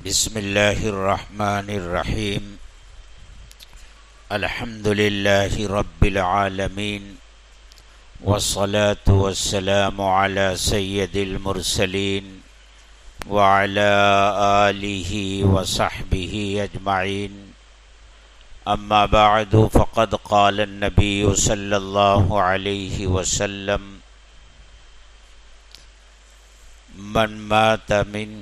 بسم اللہ الرحمن الرحیم الحمد للہ رب العالمین والصلاة والسلام علی سید المرسلین وعلی آلہ وصحبہ اجمعین اما بعد فقد قال النبی صلی اللہ علیہ وسلم من مات من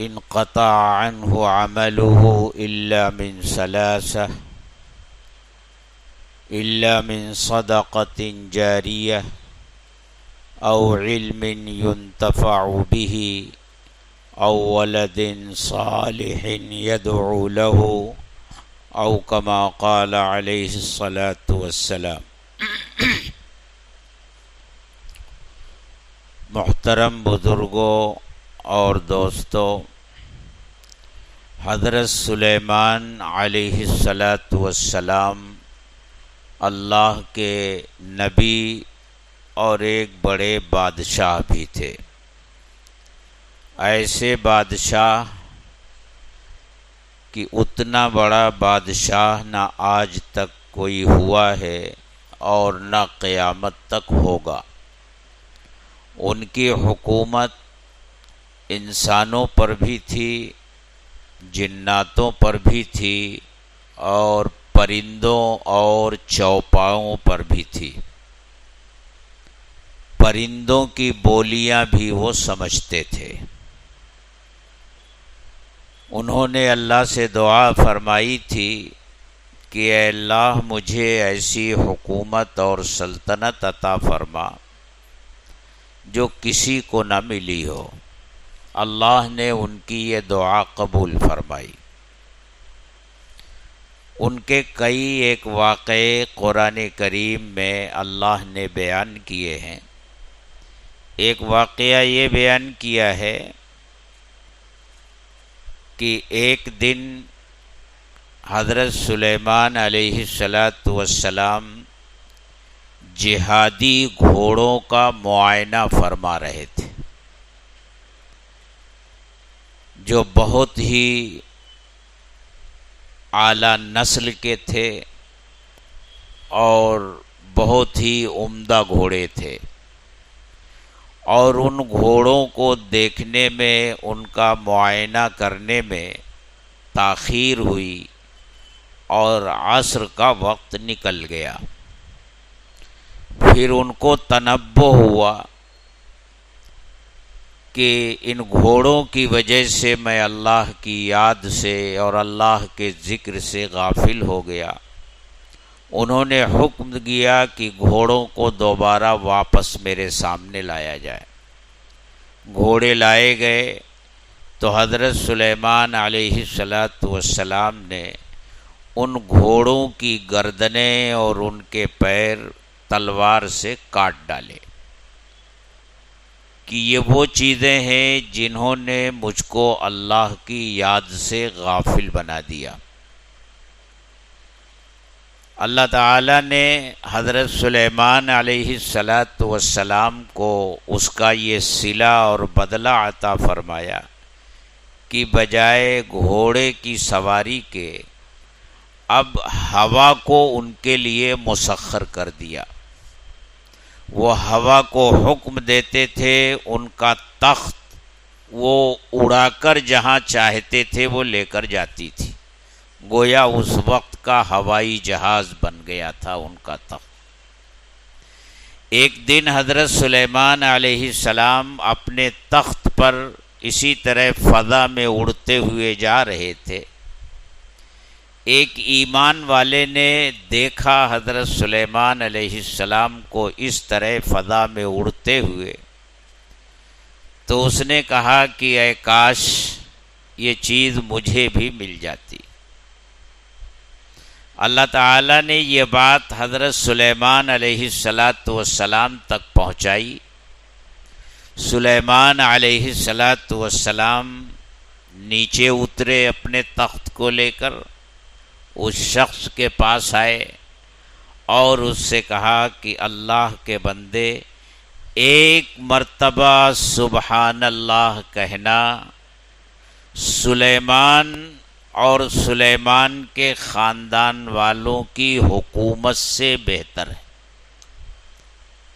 انقطع عنه عمله إلا من ثلاثة إلا من صدقة جارية أو علم ينتفع به أو ولد صالح يدعو له أو كما قال عليه الصلاة والسلام۔ محترم بزرگوں اور دوستو، حضرت سلیمان علیہ السلام اللہ کے نبی اور ایک بڑے بادشاہ بھی تھے۔ ایسے بادشاہ کہ اتنا بڑا بادشاہ نہ آج تک کوئی ہوا ہے اور نہ قیامت تک ہوگا۔ ان کی حکومت انسانوں پر بھی تھی، جناتوں پر بھی تھی اور پرندوں اور چوپاؤں پر بھی تھی۔ پرندوں کی بولیاں بھی وہ سمجھتے تھے۔ انہوں نے اللہ سے دعا فرمائی تھی کہ اے اللہ مجھے ایسی حکومت اور سلطنت عطا فرما جو کسی کو نہ ملی ہو۔ اللہ نے ان کی یہ دعا قبول فرمائی۔ ان کے کئی ایک واقعے قرآن کریم میں اللہ نے بیان کیے ہیں۔ ایک واقعہ یہ بیان کیا ہے کہ ایک دن حضرت سلیمان علیہ السلام جہادی گھوڑوں کا معائنہ فرما رہے تھے، جو بہت ہی اعلیٰ نسل کے تھے اور بہت ہی عمدہ گھوڑے تھے، اور ان گھوڑوں کو دیکھنے میں، ان کا معائنہ کرنے میں تاخیر ہوئی اور عصر کا وقت نکل گیا۔ پھر ان کو تنبہ ہوا کہ ان گھوڑوں کی وجہ سے میں اللہ کی یاد سے اور اللہ کے ذکر سے غافل ہو گیا۔ انہوں نے حکم دیا کہ گھوڑوں کو دوبارہ واپس میرے سامنے لایا جائے۔ گھوڑے لائے گئے تو حضرت سلیمان علیہ السلام نے ان گھوڑوں کی گردنیں اور ان کے پیر تلوار سے کاٹ ڈالے کہ یہ وہ چیزیں ہیں جنہوں نے مجھ کو اللہ کی یاد سے غافل بنا دیا۔ اللہ تعالیٰ نے حضرت سلیمان علیہ السلام کو اس کا یہ صلہ اور بدلہ عطا فرمایا کہ بجائے گھوڑے کی سواری کے اب ہوا کو ان کے لیے مسخر کر دیا۔ وہ ہوا کو حکم دیتے تھے، ان کا تخت وہ اڑا کر جہاں چاہتے تھے وہ لے کر جاتی تھی، گویا اس وقت کا ہوائی جہاز بن گیا تھا ان کا تخت۔ ایک دن حضرت سلیمان علیہ السلام اپنے تخت پر اسی طرح فضا میں اڑتے ہوئے جا رہے تھے۔ ایک ایمان والے نے دیکھا حضرت سلیمان علیہ السلام کو اس طرح فضا میں اڑتے ہوئے، تو اس نے کہا کہ اے کاش یہ چیز مجھے بھی مل جاتی۔ اللہ تعالیٰ نے یہ بات حضرت سلیمان علیہ السلام تک پہنچائی۔ سلیمان علیہ السلام نیچے اترے اپنے تخت کو لے کر، اس شخص کے پاس آئے اور اس سے کہا کہ اللہ کے بندے، ایک مرتبہ سبحان اللہ کہنا سلیمان اور سلیمان کے خاندان والوں کی حکومت سے بہتر ہے۔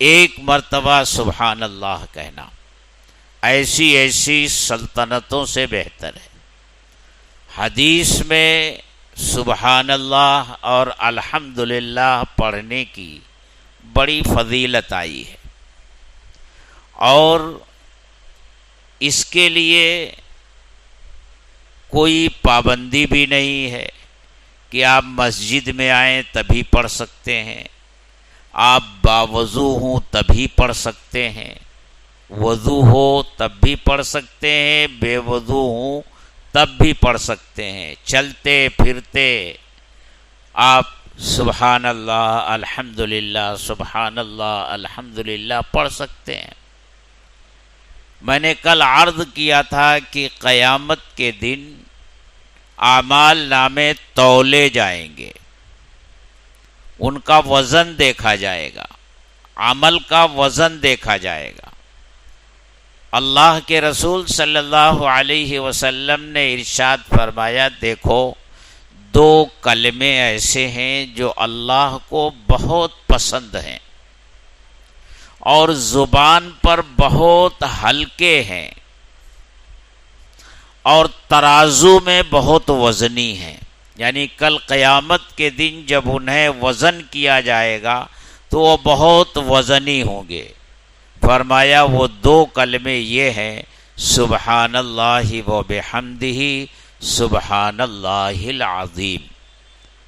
ایک مرتبہ سبحان اللہ کہنا ایسی ایسی سلطنتوں سے بہتر ہے۔ حدیث میں سبحان اللہ اور الحمدللہ پڑھنے کی بڑی فضیلت آئی ہے، اور اس کے لیے کوئی پابندی بھی نہیں ہے کہ آپ مسجد میں آئیں تبھی پڑھ سکتے ہیں، آپ باوضو ہوں تبھی پڑھ سکتے ہیں، وضو ہو تب بھی پڑھ سکتے ہیں، بے وضو ہوں تب بھی پڑھ سکتے ہیں، چلتے پھرتے آپ سبحان اللہ الحمدللہ سبحان اللہ الحمدللہ پڑھ سکتے ہیں۔ میں نے کل عرض کیا تھا کہ قیامت کے دن اعمال نامے تولے جائیں گے، ان کا وزن دیکھا جائے گا، عمل کا وزن دیکھا جائے گا۔ اللہ کے رسول صلی اللہ علیہ وسلم نے ارشاد فرمایا، دیکھو دو کلمے ایسے ہیں جو اللہ کو بہت پسند ہیں اور زبان پر بہت ہلکے ہیں اور ترازو میں بہت وزنی ہیں، یعنی کل قیامت کے دن جب انہیں وزن کیا جائے گا تو وہ بہت وزنی ہوں گے۔ فرمایا وہ دو کلمے یہ ہیں، سبحان اللہ و بحمدہ سبحان اللہ العظیم،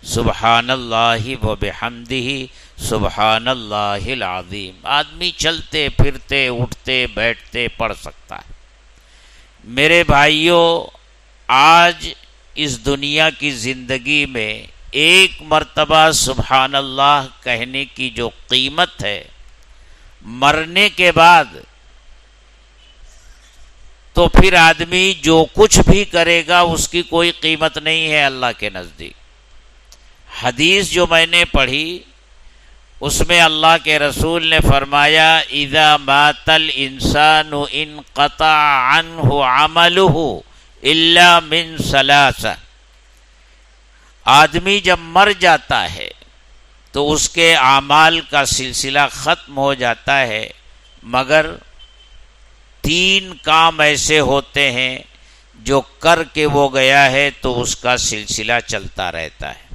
سبحان اللہ و بحمدہ سبحان اللہ العظیم۔ آدمی چلتے پھرتے اٹھتے بیٹھتے پڑھ سکتا ہے۔ میرے بھائیوں، آج اس دنیا کی زندگی میں ایک مرتبہ سبحان اللہ کہنے کی جو قیمت ہے، مرنے کے بعد تو پھر آدمی جو کچھ بھی کرے گا اس کی کوئی قیمت نہیں ہے اللہ کے نزدیک۔ حدیث جو میں نے پڑھی اس میں اللہ کے رسول نے فرمایا، اذا مات الانسان انقطع عنہ عملہ الا من ثلاث، آدمی جب مر جاتا ہے تو اس کے اعمال کا سلسلہ ختم ہو جاتا ہے، مگر تین کام ایسے ہوتے ہیں جو کر کے وہ گیا ہے تو اس کا سلسلہ چلتا رہتا ہے۔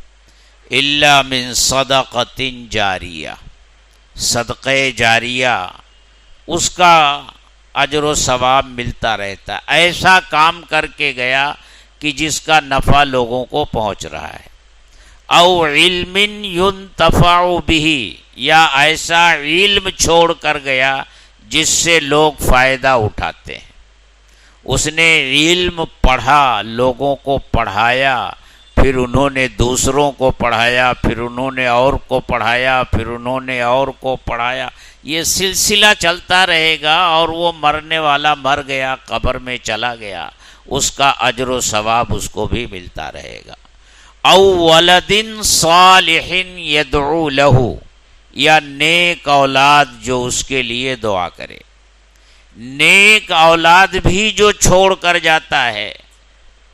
الا من صدقۃ جاریہ، صدقہ جاریہ، اس کا اجر و ثواب ملتا رہتا ہے، ایسا کام کر کے گیا کہ جس کا نفع لوگوں کو پہنچ رہا ہے۔ او علم ينتفع به، یا ایسا علم چھوڑ کر گیا جس سے لوگ فائدہ اٹھاتے ہیں، اس نے علم پڑھا، لوگوں کو پڑھایا، پھر انہوں نے دوسروں کو پڑھایا، پھر انہوں نے اور کو پڑھایا، پھر انہوں نے اور کو پڑھایا، یہ سلسلہ چلتا رہے گا، اور وہ مرنے والا مر گیا، قبر میں چلا گیا، اس کا اجر و ثواب اس کو بھی ملتا رہے گا۔ او ولد صالح یدعو لہ، یا نیک اولاد جو اس کے لیے دعا کرے۔ نیک اولاد بھی جو چھوڑ کر جاتا ہے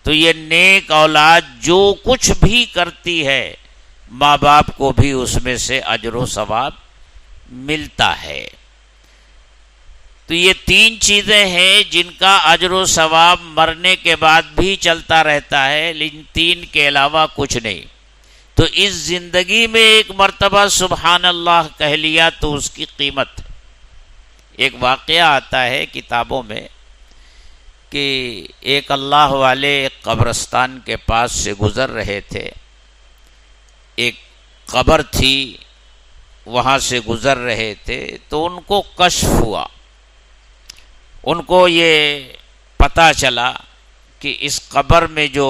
تو یہ نیک اولاد جو کچھ بھی کرتی ہے ماں باپ کو بھی اس میں سے اجر و ثواب ملتا ہے۔ تو یہ تین چیزیں ہیں جن کا اجر و ثواب مرنے کے بعد بھی چلتا رہتا ہے، لیکن تین کے علاوہ کچھ نہیں۔ تو اس زندگی میں ایک مرتبہ سبحان اللہ کہہ لیا تو اس کی قیمت۔ ایک واقعہ آتا ہے کتابوں میں کہ ایک اللہ والے ایک قبرستان کے پاس سے گزر رہے تھے، ایک قبر تھی، وہاں سے گزر رہے تھے تو ان کو کشف ہوا، ان کو یہ پتہ چلا کہ اس قبر میں جو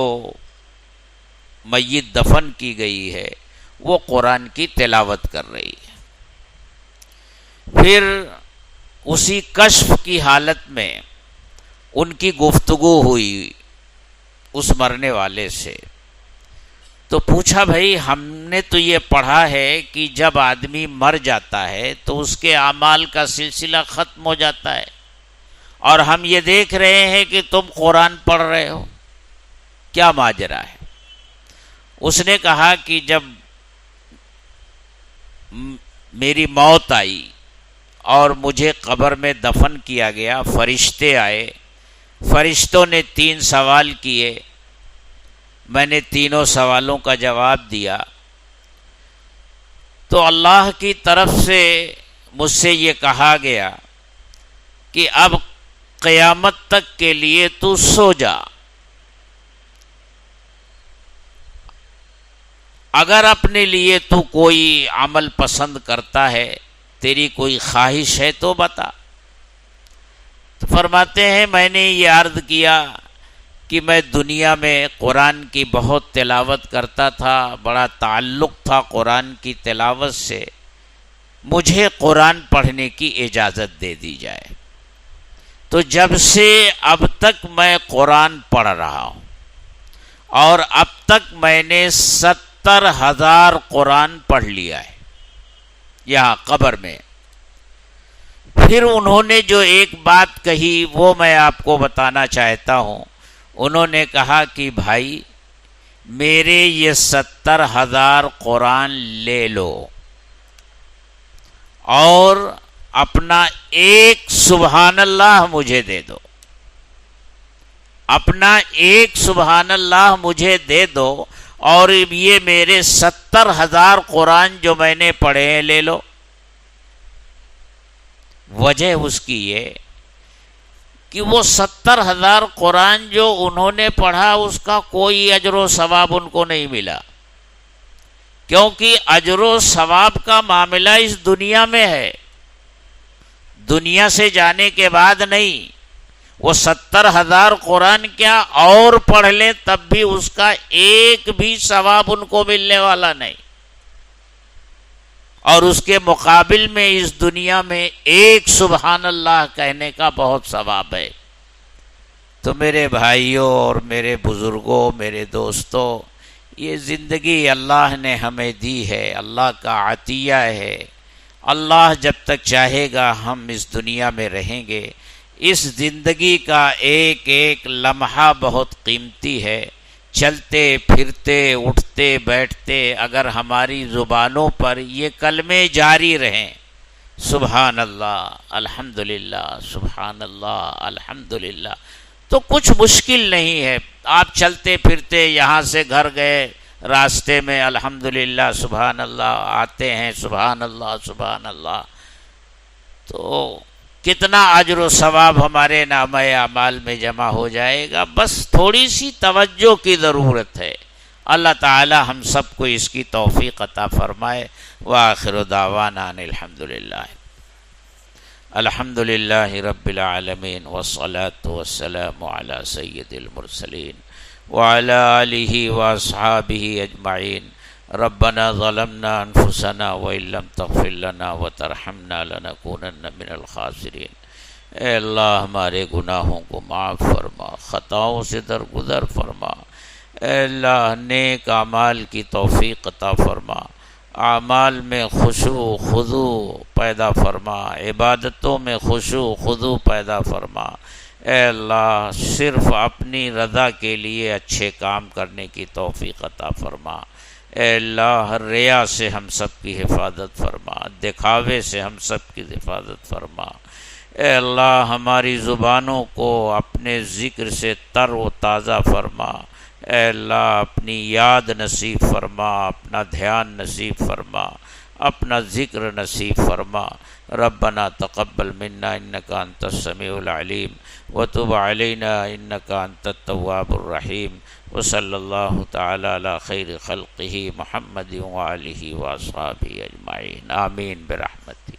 میت دفن کی گئی ہے وہ قرآن کی تلاوت کر رہی ہے۔ پھر اسی کشف کی حالت میں ان کی گفتگو ہوئی اس مرنے والے سے، تو پوچھا بھائی ہم نے تو یہ پڑھا ہے کہ جب آدمی مر جاتا ہے تو اس کے اعمال کا سلسلہ ختم ہو جاتا ہے، اور ہم یہ دیکھ رہے ہیں کہ تم قرآن پڑھ رہے ہو، کیا ماجرا ہے؟ اس نے کہا کہ جب میری موت آئی اور مجھے قبر میں دفن کیا گیا، فرشتے آئے، فرشتوں نے 3 سوال کیے، میں نے تینوں سوالوں کا جواب دیا، تو اللہ کی طرف سے مجھ سے یہ کہا گیا کہ اب قیامت تک کے لیے تو سو جا، اگر اپنے لیے تو کوئی عمل پسند کرتا ہے، تیری کوئی خواہش ہے تو بتا۔ تو فرماتے ہیں میں نے یہ عرض کیا کہ میں دنیا میں قرآن کی بہت تلاوت کرتا تھا، بڑا تعلق تھا قرآن کی تلاوت سے، مجھے قرآن پڑھنے کی اجازت دے دی جائے۔ تو جب سے اب تک میں قرآن پڑھ رہا ہوں، اور اب تک میں نے 70,000 قرآن پڑھ لیا ہے یہاں قبر میں۔ پھر انہوں نے جو ایک بات کہی وہ میں آپ کو بتانا چاہتا ہوں۔ انہوں نے کہا کہ بھائی میرے یہ 70,000 قرآن لے لو اور اپنا ایک سبحان اللہ مجھے دے دو، اپنا ایک سبحان اللہ مجھے دے دو، اور یہ میرے 70,000 قرآن جو میں نے پڑھے ہیں لے لو۔ وجہ اس کی یہ کہ وہ 70,000 قرآن جو انہوں نے پڑھا اس کا کوئی اجر و ثواب ان کو نہیں ملا، کیونکہ اجر و ثواب کا معاملہ اس دنیا میں ہے، دنیا سے جانے کے بعد نہیں۔ وہ 70,000 قرآن کیا اور پڑھ لیں تب بھی اس کا ایک بھی ثواب ان کو ملنے والا نہیں، اور اس کے مقابل میں اس دنیا میں ایک سبحان اللہ کہنے کا بہت ثواب ہے۔ تو میرے بھائیوں اور میرے بزرگوں، میرے دوستوں، یہ زندگی اللہ نے ہمیں دی ہے، اللہ کا عطیہ ہے۔ اللہ جب تک چاہے گا ہم اس دنیا میں رہیں گے۔ اس زندگی کا ایک ایک لمحہ بہت قیمتی ہے۔ چلتے پھرتے اٹھتے بیٹھتے اگر ہماری زبانوں پر یہ کلمے جاری رہیں، سبحان اللہ الحمدللہ، سبحان اللہ الحمدللہ، تو کچھ مشکل نہیں ہے۔ آپ چلتے پھرتے یہاں سے گھر گئے، راستے میں الحمدللہ سبحان اللہ آتے ہیں، سبحان اللہ سبحان اللہ، تو کتنا اجر و ثواب ہمارے نامہ اعمال میں جمع ہو جائے گا۔ بس تھوڑی سی توجہ کی ضرورت ہے۔ اللہ تعالی ہم سب کو اس کی توفیق عطا فرمائے۔ وآخر دعوانا ان الحمدللہ الحمدللہ رب العالمین، والصلاة والسلام علی سید المرسلین وعلی آلہ واصحابہ اجمعین۔ ربنا ظلمنا انفسنا وان لم تغفر لنا وترحمنا لنکونن من الخاسرین۔ اے اللہ ہمارے گناہوں کو معاف فرما، خطاؤں سے درگزر فرما۔ اے اللہ نیک اعمال کی توفیق عطا فرما، اعمال میں خشوع خضوع پیدا فرما، عبادتوں میں خشوع خضوع پیدا فرما۔ اے اللہ صرف اپنی رضا کے لیے اچھے کام کرنے کی توفیق عطا فرما۔ اے اللہ ریا سے ہم سب کی حفاظت فرما، دکھاوے سے ہم سب کی حفاظت فرما۔ اے اللہ ہماری زبانوں کو اپنے ذکر سے تر و تازہ فرما۔ اے اللہ اپنی یاد نصیب فرما، اپنا دھیان نصیب فرما، اپنا ذکر نصیب فرما۔ ربنا تقبل منا انک انت السمیع العلیم وتب علینا انک انت التواب الرحیم۔ وصلی اللہ تعالی علی خیر خلقہ محمد وآلہ واصحابہ اجمعین، آمین برحمتہ۔